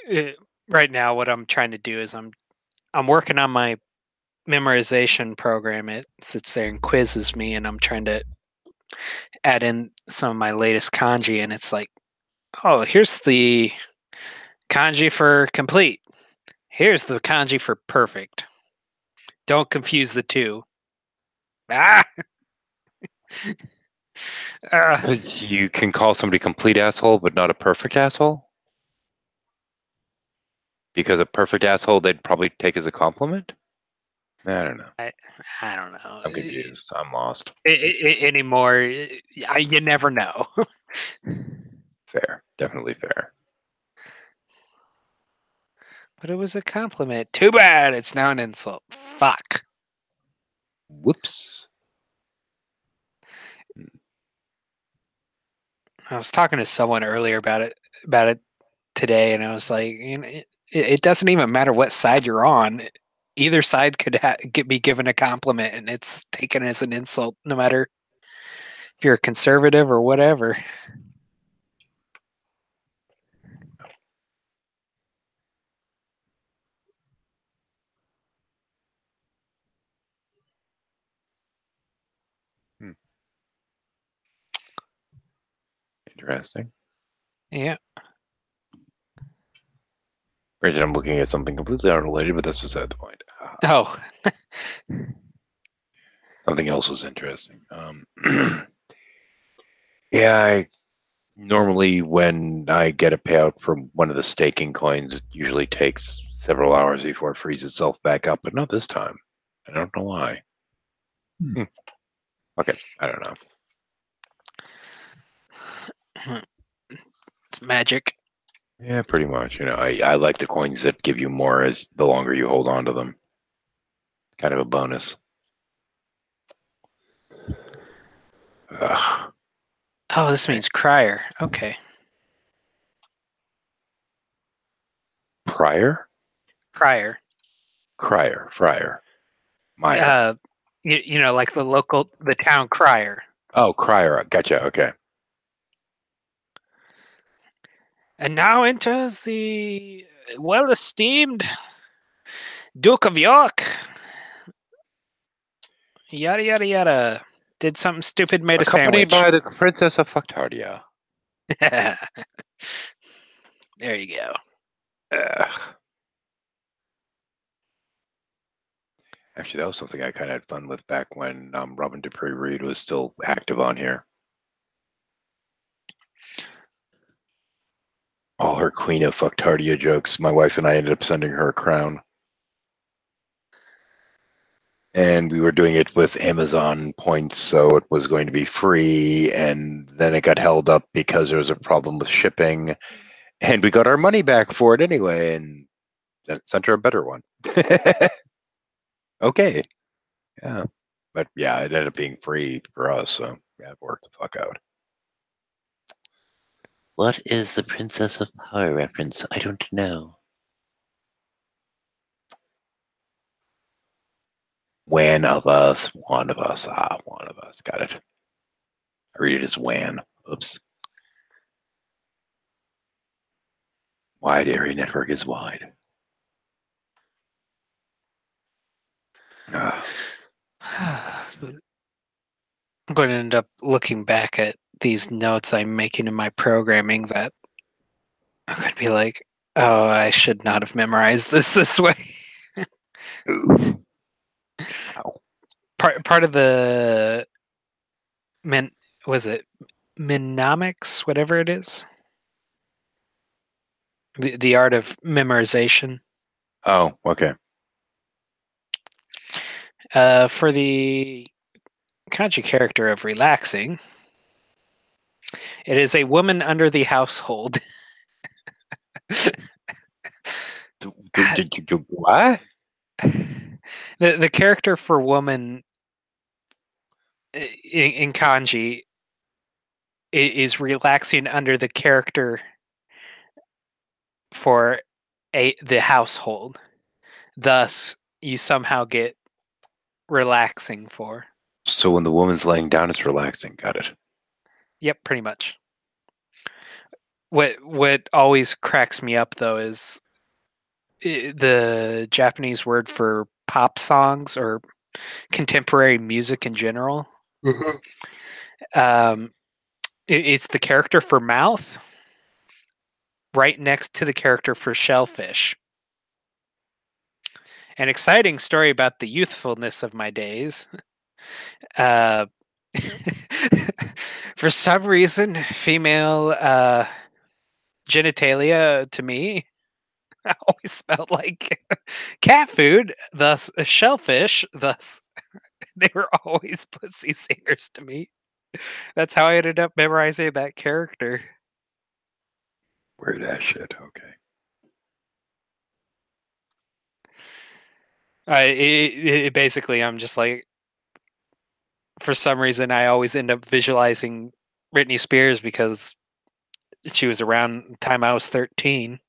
right now, what I'm trying to do is I'm working on my memorization program. It sits there and quizzes me, and I'm trying to add in some of my latest kanji, and it's like, oh, here's the kanji for complete. Here's the kanji for perfect. Don't confuse the two. Ah! You can call somebody complete asshole, but not a perfect asshole? Because a perfect asshole they'd probably take as a compliment? I don't know. I don't know. I'm confused. I'm lost. Anymore. You never know. Fair. Definitely fair. But it was a compliment. Too bad it's now an insult. Fuck. Whoops. I was talking to someone earlier about it today, and I was like, it doesn't even matter what side you're on. Either side could be given a compliment, and it's taken as an insult, no matter if you're a conservative or whatever. Interesting. Yeah. Granted, I'm looking at something completely unrelated, but that's beside the point. Oh. Something else was interesting. Yeah, normally when I get a payout from one of the staking coins, it usually takes several hours before it frees itself back up, but not this time. I don't know why. Okay, I don't know. It's magic. Yeah, pretty much. I like the coins that give you more as the longer you hold on to them. Kind of a bonus. Ugh. Oh, this means crier. Okay. Prior? Crier. Friar. Meyer. Like the town crier. Oh, crier. Gotcha. Okay. And now enters the well-esteemed Duke of York. Yada, yada, yada. Did something stupid, made a sandwich. Accompanied by the Princess of Fucktardia. There you go. Actually, that was something I kind of had fun with back when Robin Dupree Reed was still active on here. All her Queen of Fucktardia jokes. My wife and I ended up sending her a crown. And we were doing it with Amazon points, so it was going to be free. And then it got held up because there was a problem with shipping. And we got our money back for it anyway, and then sent her a better one. Okay. Yeah. But yeah, it ended up being free for us, so yeah, it worked the fuck out. What is the Princess of Power reference? I don't know. One of us. One of us. One of us. Got it. I read it as WAN. Oops. Wide area network is wide. I'm going to end up looking back at these notes I'm making in my programming that I'm going to be like, oh, I should not have memorized this way. Wow. Part of the mnemonics, whatever it is, the art of memorization. Oh, okay. For the kanji character of relaxing, it is a woman under the household. Did you do what? The character for woman in kanji is relaxing under the character for the household. Thus, you somehow get relaxing for. So when the woman's laying down, it's relaxing. Got it. Yep, pretty much. What always cracks me up though is the Japanese word for pop songs or contemporary music in general. It's the character for mouth right next to the character for shellfish. An exciting story about the youthfulness of my days. For some reason, female genitalia to me always smelled like cat food, thus shellfish, thus they were always pussy singers to me. That's how I ended up memorizing that character. Weird ass shit. Okay. Basically, I'm just like, for some reason, I always end up visualizing Britney Spears because she was around the time I was 13.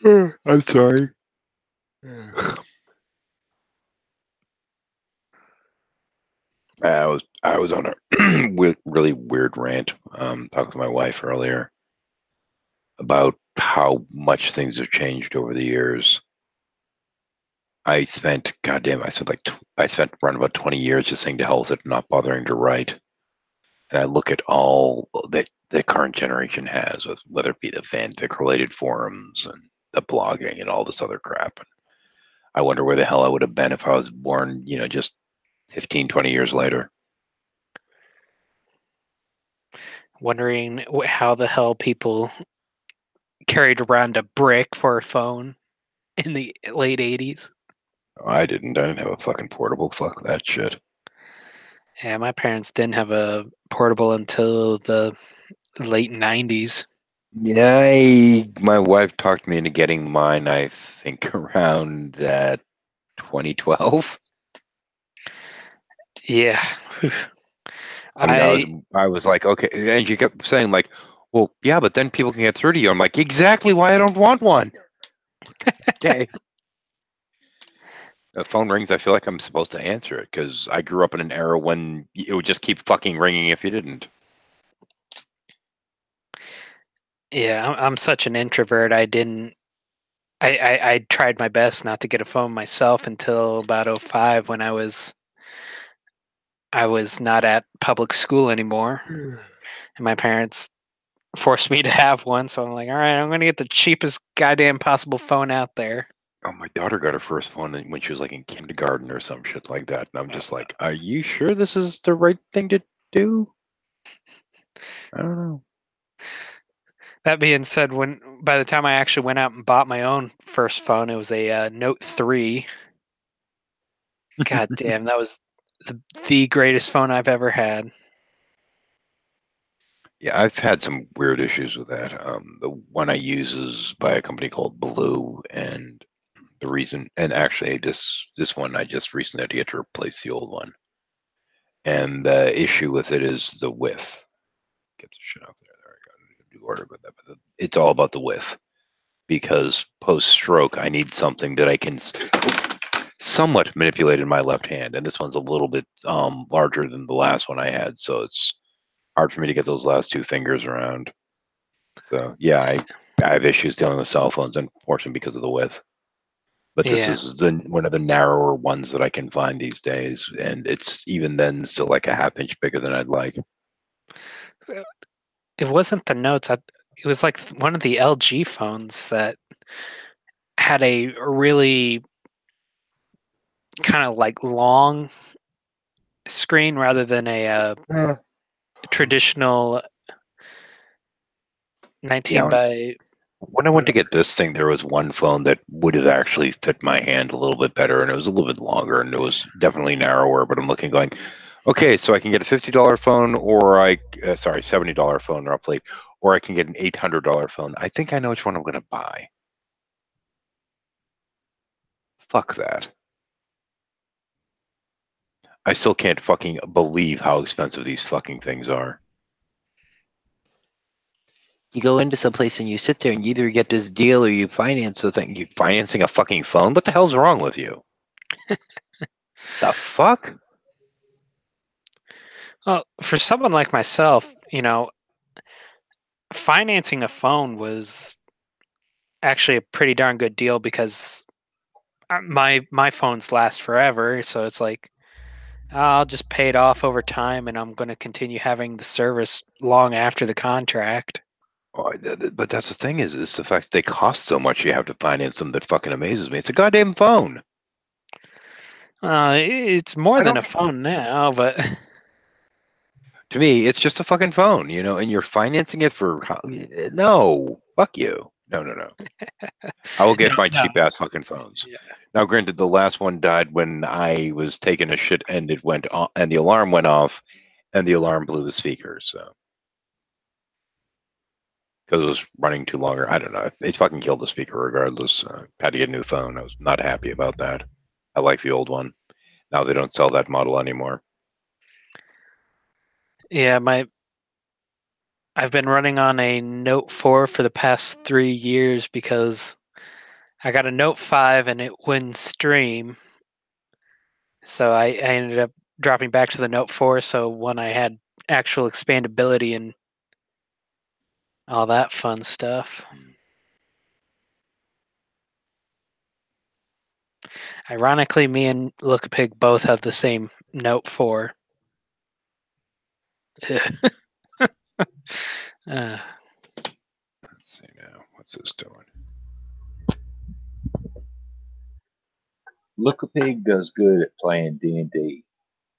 I'm sorry. I was on a really weird rant talking to my wife earlier about how much things have changed over the years. I spent around about 20 years just saying to hell with it, not bothering to write. And I look at all that the current generation has, whether it be the fanfic related forums and the blogging and all this other crap. And I wonder where the hell I would have been if I was born, just 15, 20 years later. Wondering how the hell people carried around a brick for a phone in the late 80s. I didn't have a fucking portable. Fuck that shit. Yeah, my parents didn't have a portable until the late 90s. Yeah, my wife talked me into getting mine, I think, around 2012. Yeah. I was like, okay. And she kept saying, like, well, yeah, but then people can get through to you. I'm like, exactly why I don't want one. Okay. The phone rings. I feel like I'm supposed to answer it because I grew up in an era when it would just keep fucking ringing if you didn't. Yeah, I'm such an introvert. I tried my best not to get a phone myself until about 2005 when I was not at public school anymore. And my parents forced me to have one, so I'm like, all right, I'm going to get the cheapest goddamn possible phone out there. Oh, my daughter got her first phone when she was like in kindergarten or some shit like that. And I'm just like, are you sure this is the right thing to do? I don't know. That being said, by the time I actually went out and bought my own first phone, it was a Note 3. God damn, that was the greatest phone I've ever had. Yeah, I've had some weird issues with that. The one I use is by a company called Blue, and the reason, and actually this one I just recently had to get to replace the old one. And the issue with it is the width. Get the shit out there. There ordered with that. But it's all about the width, because post-stroke, I need something that I can somewhat manipulate in my left hand, and this one's a little bit larger than the last one I had, so it's hard for me to get those last two fingers around. So yeah, I have issues dealing with cell phones, unfortunately, because of the width. But this is one of the narrower ones that I can find these days, and it's even then still like a half-inch bigger than I'd like. It wasn't the Notes. It was like one of the LG phones that had a really kind of like long screen rather than a traditional 19 by. When I went to get this thing, there was one phone that would have actually fit my hand a little bit better, and it was a little bit longer, and it was definitely narrower. But I'm looking, going, okay, so I can get a $50 phone, or $70 phone roughly, or I can get an $800 phone. I think I know which one I'm going to buy. Fuck that. I still can't fucking believe how expensive these fucking things are. You go into some place and you sit there and you either get this deal or you finance the thing. You're financing a fucking phone? What the hell's wrong with you? The fuck? Well, for someone like myself, financing a phone was actually a pretty darn good deal because my phones last forever. So it's like, I'll just pay it off over time and I'm going to continue having the service long after the contract. Oh, but that's the thing is the fact that they cost so much you have to finance them that fucking amazes me. It's a goddamn phone. It's more than a phone now, but to me, it's just a fucking phone, and you're financing it for no, fuck you. No. I will get my cheap ass fucking phones. Yeah. Now, granted, the last one died when I was taking a shit and it went on, and the alarm went off, and the alarm blew the speakers. So. Because it was running too longer. I don't know. It fucking killed the speaker regardless. Had to get a new phone. I was not happy about that. I like the old one. Now they don't sell that model anymore. Yeah, I've been running on a Note 4 for the past 3 years because I got a Note 5 and it wouldn't stream. So I ended up dropping back to the Note 4. So when I had actual expandability and all that fun stuff. Ironically, me and Lookapig both have the same Note 4. Let's see now. What's this doing? Lookapig does good at playing D&D,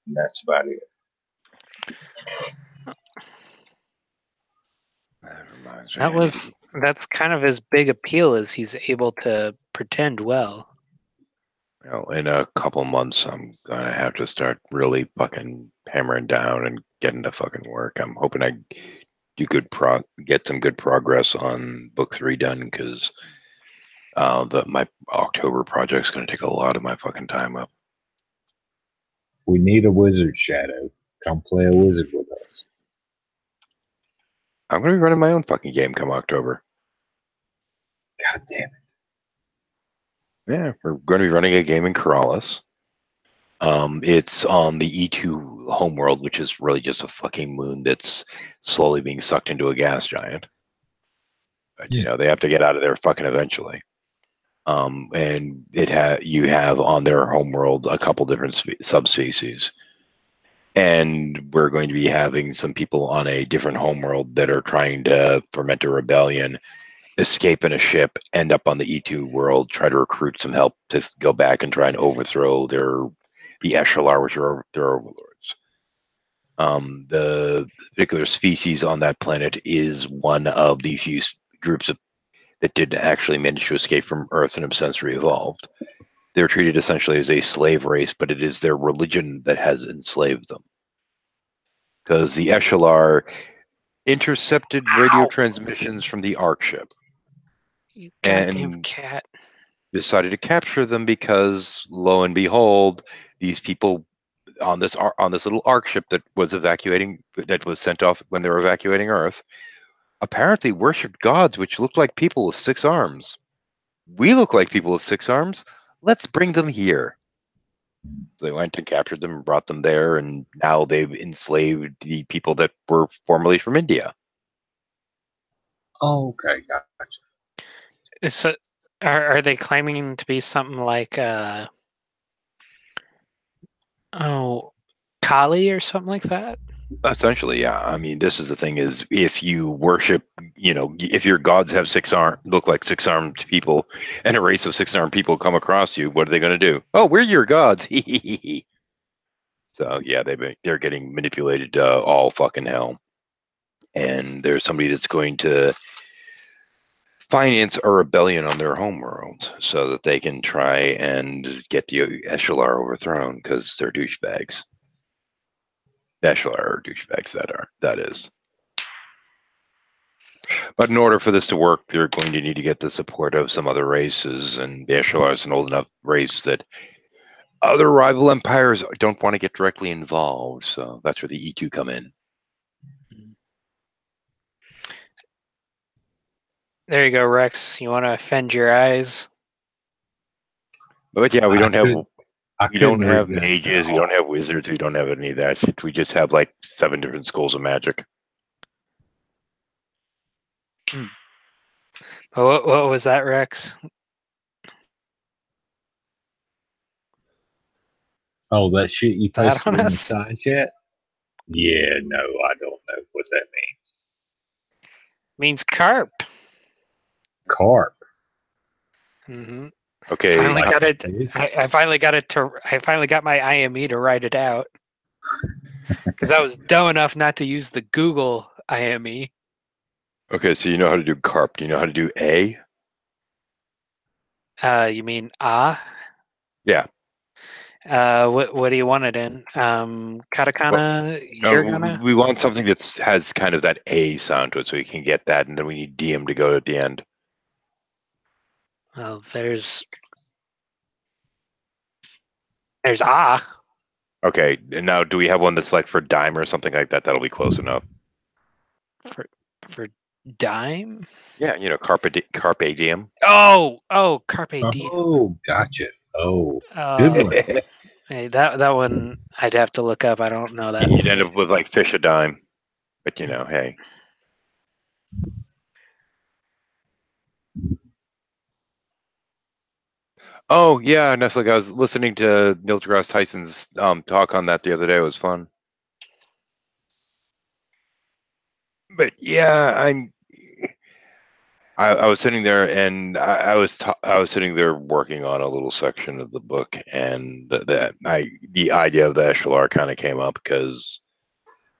and that's about it. That's kind of his big appeal, is he's able to pretend well. Well, in a couple months, I'm gonna have to start really fucking hammering down and getting to fucking work. I'm hoping I do get some good progress on book 3 done, because my October project's gonna take a lot of my fucking time up. We need a wizard, Shadow. Come play a wizard with us. I'm gonna be running my own fucking game come October. God damn it. Yeah, we're going to be running a game in Corrales. It's on the E2 homeworld, which is really just a fucking moon that's slowly being sucked into a gas giant. But, they have to get out of there fucking eventually. And you have on their homeworld a couple different subspecies. And we're going to be having some people on a different homeworld that are trying to ferment a rebellion, escape in a ship, end up on the E2 world, try to recruit some help to go back and try and overthrow the Eschalar, which are their overlords. The particular species on that planet is one of the few groups that did actually manage to escape from Earth and have since re-evolved. They're treated essentially as a slave race, but it is their religion that has enslaved them. Because the Eschalar intercepted radio transmissions from the Ark ship. You goddamn cat. Decided to capture them because, lo and behold, these people on this little Ark ship that was sent off when they were evacuating Earth, apparently worshipped gods which looked like people with 6 arms. We look like people with 6 arms. Let's bring them here. So they went and captured them and brought them there, and now they've enslaved the people that were formerly from India. Oh, okay, gotcha. So, are they claiming to be something like Kali or something like that? Essentially, yeah. I mean, this is the thing: is if you worship, if your gods have look like 6-armed people, and a race of 6-armed people come across you, what are they going to do? Oh, we're your gods. So yeah, they're getting manipulated all fucking hell. And there's somebody that's going to finance a rebellion on their homeworld so that they can try and get the Eshalar overthrown because they're douchebags. The Eshalar are douchebags, that is. But in order for this to work, they're going to need to get the support of some other races, and the Eshalar is an old enough race that other rival empires don't want to get directly involved, so that's where the E2 come in. There you go, Rex. You want to offend your eyes? But yeah, we don't have that. mages, we don't have wizards, we don't have any of that shit. We just have like 7 different schools of magic. What was that, Rex? Oh, that shit you That posted on in the us? side chat? Yeah, no, I don't know what that means. Means carp. Carp. Mm-hmm. Okay. Finally got it. I finally got it to. I finally got my IME to write it out because I was dumb enough not to use the Google IME. Okay, so you know how to do carp. Do you know how to do A? You mean ah? Yeah. What do you want it in? Katakana, hiragana? We want something that has kind of that A sound to it, so we can get that, and then we need DM to go at the end. Well, there's ah. Okay, and now do we have one that's like for dime or something like that? That'll be close enough. For dime? Yeah, carpe diem. Oh, carpe diem. Oh, gotcha. Oh, good one. Hey, that one I'd have to look up. I don't know that. You'd end up with like fish a dime, but hey. Oh yeah, and that's like I was listening to Neil deGrasse Tyson's talk on that the other day. It was fun. But yeah, I was sitting there and I was sitting there working on a little section of the book, and the idea of the Eshalar kind of came up because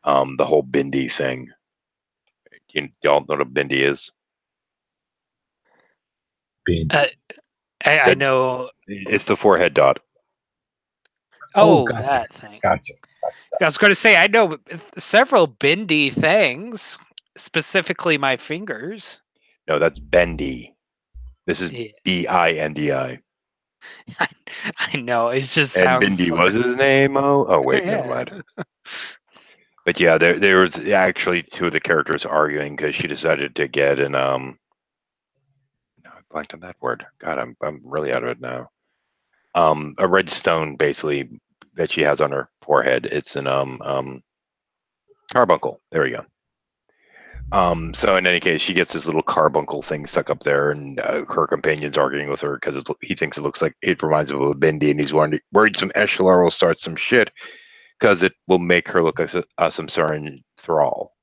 the whole Bindi thing. Y'all know what a Bindi is? I know. It's the forehead dot. Oh, gotcha. that thing. Gotcha. I was going to say I know several Bindi things, specifically my fingers. No, that's Bendi. This is Bindi. I know. It just And sounds. Bindi was his name. Oh wait, never mind. But yeah, there was actually 2 of the characters arguing because she decided to get an no, I blanked on that word. God, I'm really out of it now. A red stone basically that she has on her forehead. It's an carbuncle. There we go. So in any case, she gets this little carbuncle thing stuck up there, and her companion's arguing with her because he thinks it looks like it reminds him of a Bindi, and he's worried some Eshalar will start some shit because it will make her look like a Samsaran thrall,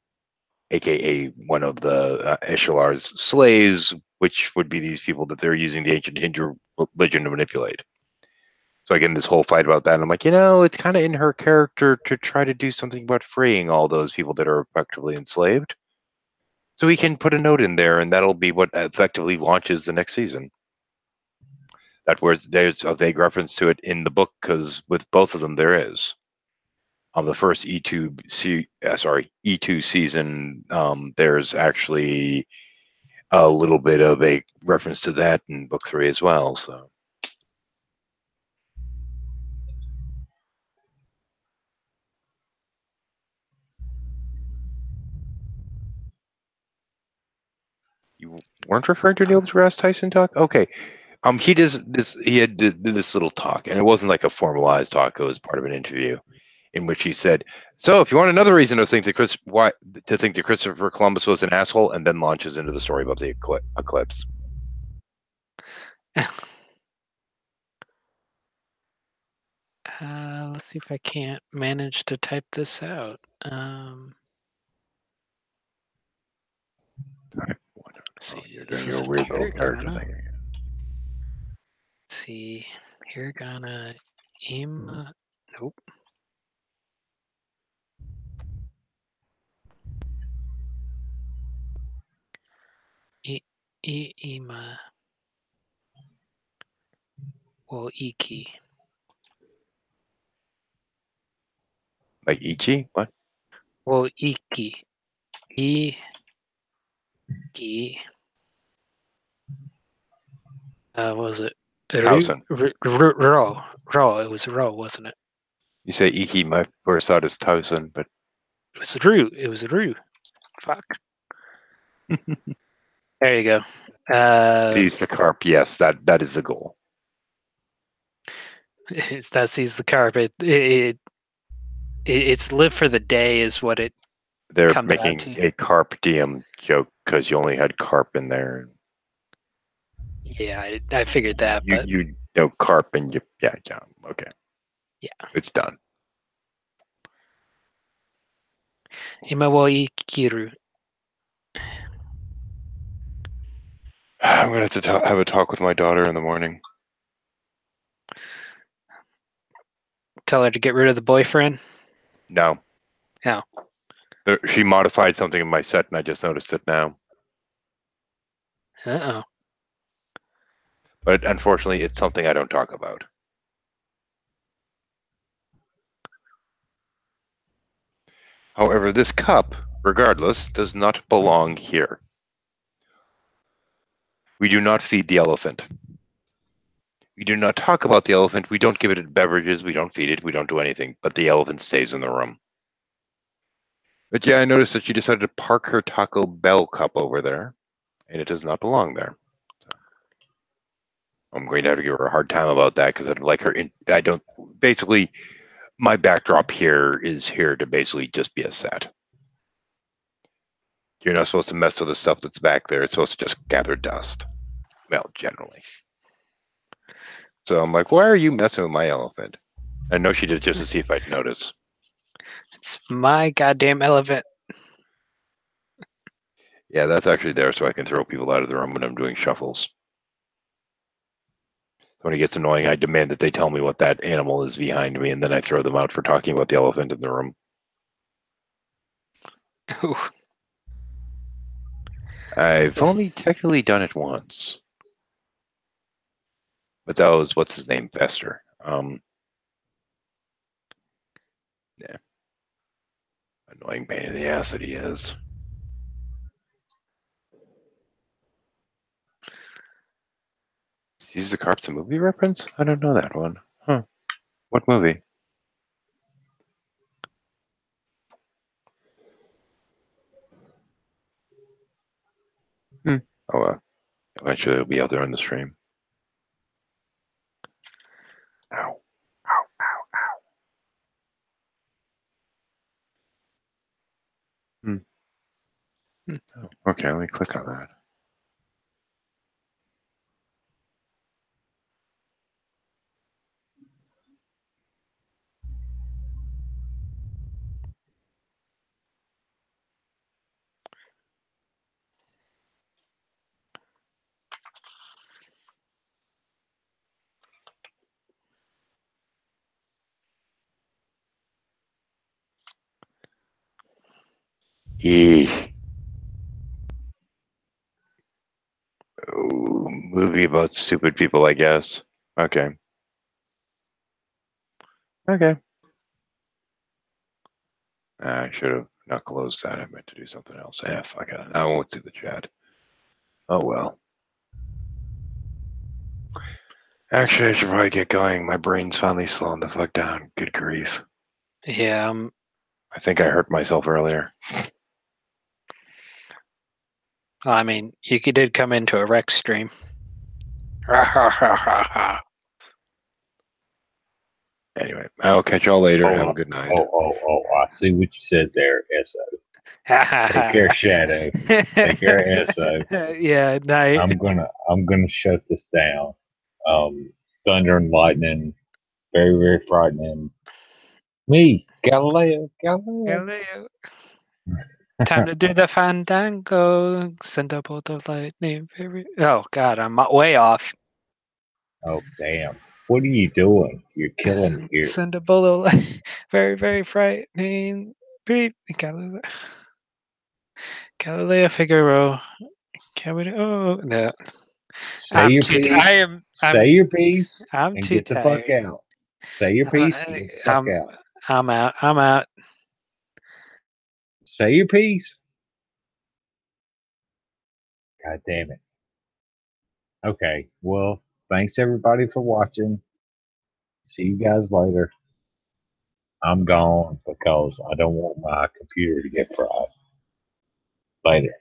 aka one of the Eshalar's slaves, which would be these people that they're using the ancient Hindu religion to manipulate. So again, this whole fight about that, and I'm like, it's kind of in her character to try to do something about freeing all those people that are effectively enslaved. So we can put a note in there, and that'll be what effectively launches the next season. There's a vague reference to it in the book because with both of them there is. On the first E2 season, there's actually a little bit of a reference to that in book 3 as well. So. You weren't referring to Neil deGrasse Tyson talk? Okay. He does this. He had did this little talk, and it wasn't like a formalized talk. It was part of an interview, in which he said, "So, if you want another reason to think that Christopher Columbus was an asshole," and then launches into the story about the eclipse. Let's see if I can't manage to type this out. See, you're doing your weird little character thing again. See, hiragana, nope. Ima. Well, iki. Like Ichi? What? Well, iki. Iki. What was it? Towson. Ro. It was Ro, wasn't it? You say Iki, my first thought is Towson, but it was Ru. It was Ru. Fuck. There you go. Seize the carp. Yes, that is the goal. It's that seize the carp. It's live for the day is what it. They're making a carp diem joke because you only had carp in there. Yeah, I figured that. You know carp and you yeah okay. Yeah, it's done. Ima wo ikiru. I'm gonna have to have a talk with my daughter in the morning. Tell her to get rid of the boyfriend? No. No. She modified something in my set, and I just noticed it now. Uh-oh. But unfortunately, it's something I don't talk about. However, this cup, regardless, does not belong here. We do not feed the elephant. We do not talk about the elephant. We don't give it beverages. We don't feed it. We don't do anything. But the elephant stays in the room. But yeah, I noticed that she decided to park her Taco Bell cup over there, and it does not belong there. So I'm going to have to give her a hard time about that because I'd like her. I don't. Basically, my backdrop here is here to basically just be a set. You're not supposed to mess with the stuff that's back there. It's supposed to just gather dust. Well, generally. So I'm like, why are you messing with my elephant? I know she did it just to see if I'd notice. It's my goddamn elephant. Yeah, that's actually there so I can throw people out of the room when I'm doing shuffles. When it gets annoying, I demand that they tell me what that animal is behind me, and then I throw them out for talking about the elephant in the room. Ooh. I've only technically done it once. But that was, what's his name? Fester. Yeah. Annoying pain in the ass that he is. Is the Carps a movie reference? I don't know that one. Huh. What movie? Oh, well. Eventually it'll be out there on the stream. Ow. Ow, ow, ow. Oh, okay, let me click on that. Eesh. Ooh, movie about stupid people, I guess. Okay. Okay. I should have not closed that. I meant to do something else. Fuck it. I won't see the chat. Oh well. Actually, I should probably get going. My brain's finally slowing the fuck down. Good grief. Yeah. I think I hurt myself earlier. Well, I mean, you did come into a Rex stream. Anyway, I'll catch y'all later. Have a good night. I see what you said there, SO. Take care, Shadow. Take care, SO. Yeah, night. I'm gonna shut this down. Thunder and lightning, very, very frightening. Me, Galileo. Time to do the fandango. Send a bolt of lightning. Oh God, I'm way off. Oh damn! What are you doing? You're killing me here. Send a bolt of light. Very, very frightening. Galileo Figaro. Oh no. Say your piece. Say your piece. I'm and too get tired. The fuck out. Say your piece. And get the fuck out. I'm out. Say your piece. God damn it. Okay. Well, thanks everybody for watching. See you guys later. I'm gone because I don't want my computer to get fried. Later.